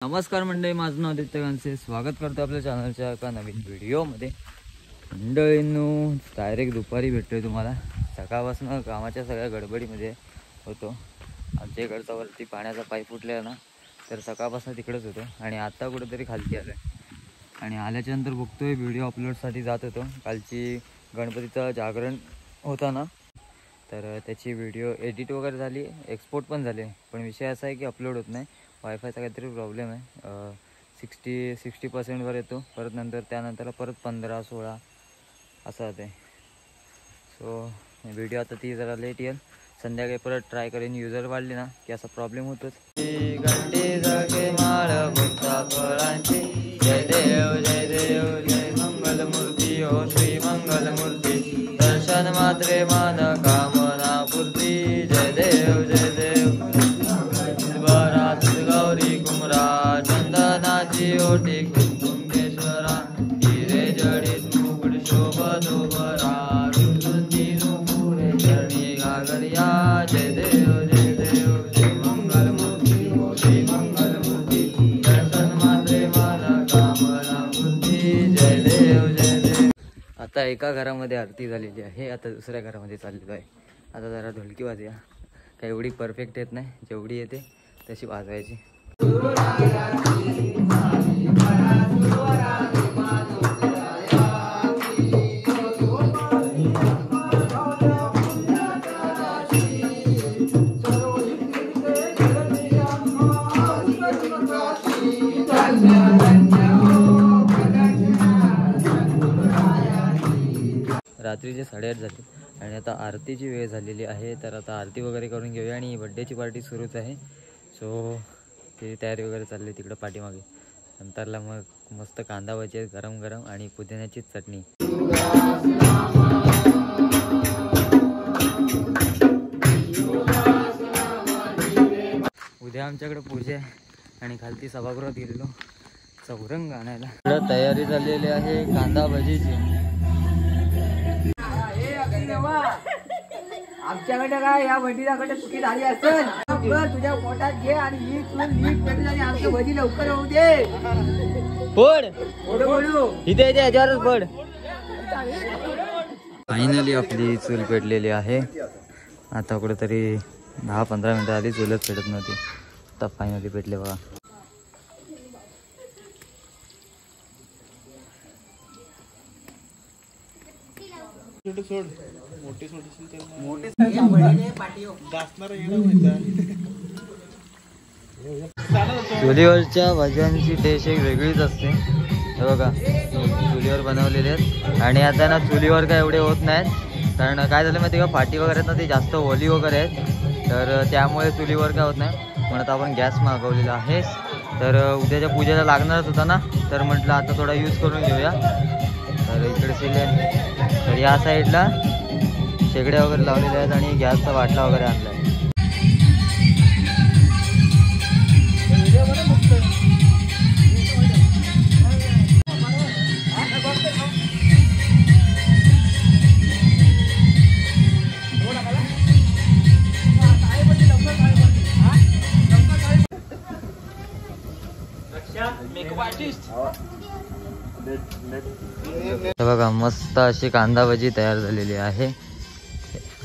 नमस्कार मंडळी, माझं नाव आदित्य गांसे. स्वागत करतो आपल्या चॅनलच्या एका नवीन व्हिडिओमध्ये. मंडळींनो, डायरेक्ट दुपारी भेटतोय तुम्हाला. सकाळपासून कामाच्या सगळ्या गडबडीमध्ये होतो. आमच्या इकडचा वरती पाण्याचा पाईप फुटलेला ना, तर सकाळपासून तिकडेच होतो आणि आता कुठेतरी खालती आलो आहे. आणि आल्याच्यानंतर बघतोय व्हिडिओ अपलोडसाठी जात होतो. कालची गणपतीचं जागरण होता ना, तर त्याची व्हिडिओ एडिट वगैरे झाली, एक्सपोर्ट पण झाले. पण विषय असा आहे की अपलोड होत नाही. वायफायचा काहीतरी प्रॉब्लेम आहे. 60% येतो, परत त्यानंतर परत 15-16 असं आहे. सो व्हिडिओ आता ती जरा लेट येईल. संध्याकाळी परत ट्राय करेन. युजर वाढले ना की असा प्रॉब्लेम होतोच. घंटे जागे माळ मुक्ता फळांची, जय देव जय देव जय मंगलमूर्ती हो श्री मंगलमूर्ती. दर्शन मात्रे मान कामना पूर्ती, जय देव जय देव. गौरी कुमरा चंदनाची ओटी कुंकेश्वरा, हिरे जडित मुकुट शोभतो बरा, रुंदी नुपुरे चरणी घागरिया. जय देव जय देव जय मंगलमूर्ती हो श्री मंगलमूर्ती. दर्शन मात्रे मान कामना पूर्ती, जय देव जय देव. आता एका घरामध्ये आरती झालेली आहे, आता दुसऱ्या घरामध्ये चाललेलो आहे. आता जरा ढोलकी वाजूया. काही एवढी परफेक्ट येत नाही, जेवढी येते तशी वाजवायची. रात्रीचे 8:30 झाले आणि आता आरतीची वेळ झालेली आहे. तर आता आरती वगैरे करून घेऊया आणि बड्डेची पार्टी सुरूच आहे. सो ती तयारी वगैरे चालली तिकडं पाठीमागे. नंतरला मग मस्त कांदा भजी गरम गरम आणि पुदिन्याची चटणी. उद्या आमच्याकडे पूजा आहे आणि खालती सभागृहात गेलेलो चौरंग आणायला. तयारी झालेली आहे कांदा भजीची. आमच्याकडे काय या भजीलाकडे चुकी झाली असेल, तुझ्या पोटात घे आणि नीट पेटून आणि आमचं भजी लवकर होऊ दे. पड बोलू इथे याच्यावरच पड. फायनली आपली चूल पेटलेली आहे. आता कुठेतरी 10-15 मिनिटं आधी चूलच पेटत नव्हती, आता फायनली पेटले बघा. चुलीवरच्या भाज्यांची टेस्ट एक वेगळीच असते. हे बघा, चुलीवर बनवलेले आहेत. आणि आता ना चुलीवर काय एवढे होत नाहीत, कारण काय झालं माहिती का, फाटी वगैरे ना ते जास्त ओली वगैरे आहेत, तर त्यामुळे चुलीवर काय होत नाही. म्हणत आपण गॅस मागवलेला आहे. तर उद्याच्या पूजेला लागणारच होता ना, तर म्हटलं आता थोडा यूज करून घेऊया. तर इकडे सिलेंडर, तर या साईडला शेगड्या वगैरे लावलेल्या आहेत आणि गॅसचा बाटला वगैरे आणला आहे. बघा, मस्त अशी कांदा भजी तयार झालेली आहे.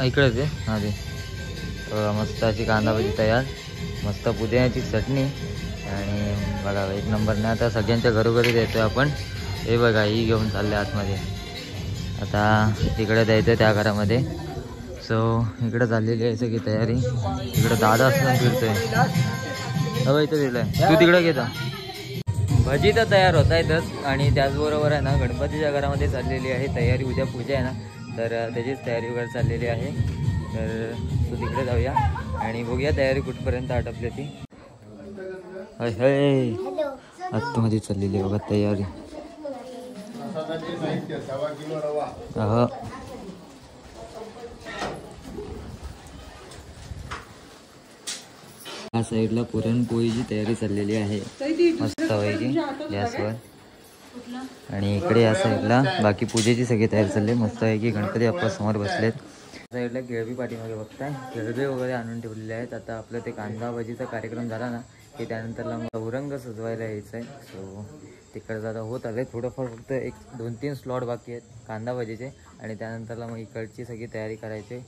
इकडेच आहे हा ते बघा, मस्त अशी कांदा भजी तयार, मस्त पुदिन्याची चटणी आणि बघा एक नंबर. नाही आता सगळ्यांच्या घरोघरी द्यायचो आपण. हे बघा, ही घेऊन चालले आतमध्ये, आता तिकडे द्यायचं त्या घरामध्ये. सो इकडे चाललेली आहे सगळी तयारी. इकडे दादा असं फिरतोय. हो इथं दिलंय, तू तिकडे घेता. भजी तर तयार होत आहेतच आणि त्याचबरोबर आहे ना, गणपतीच्या घरामध्ये चाललेली आहे तयारी. उद्या पूजा आहे ना, तर त्याचीच तयारी वगैरे चाललेली आहे. तर तू तिकडे जाऊया आणि बघूया तयारी कुठपर्यंत आटपली ती. आतमध्ये चाललेली बघा तयारी. हा या साईडला पुरणपोळीची तयारी चाललेली आहे मस्त पैकी गॅसवर. आणि इकडे या साईडला बाकी पूजेची सगळी तयारी चालली आहे मस्त पैकी. गणपती बाप्पा समोर बसलेत. साईडला केळबी पाठीमागे बघताय, केळबी वगैरे आणून ठेवलेले आहेत. आता आपलं ते कांदा भजीचा कार्यक्रम झाला ना की त्यानंतरला मला औरंग सजवायला यायचं आहे. सो तिकडचं आता होत आलं आहे थोडंफार, फक्त 1-2-3 स्लॉट बाकी आहेत कांदा भजीचे आणि त्यानंतरला मग इकडची सगळी तयारी करायची.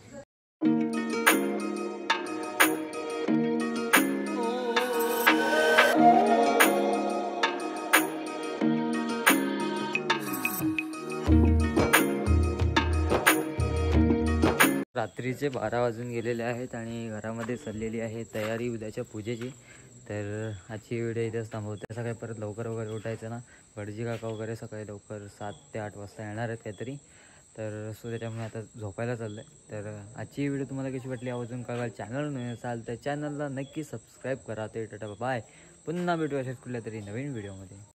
रात्रीचे 12 वाजून गेलेले आहेत आणि घरामध्ये चाललेली आहे तयारी उद्याच्या पूजेची. तर आजची व्हिडिओ इथेच थांबवते. सकाळी परत लवकर वगैरे उठायचं ना, भटजी काका वगैरे सकाळी लवकर 7 ते 8 वाजता येणार आहेत काहीतरी. तर सो त्याच्यामुळे आता झोपायला चाललं आहे. तर आजची व्हिडिओ तुम्हाला कशी वाटली आवर्जून कळवा. चॅनल नाही असाल तर चॅनलला नक्की सबस्क्राईब करा. ते टाटा बाय. पुन्हा भेटू अशाच कुठल्या तरी नवीन व्हिडिओमध्ये.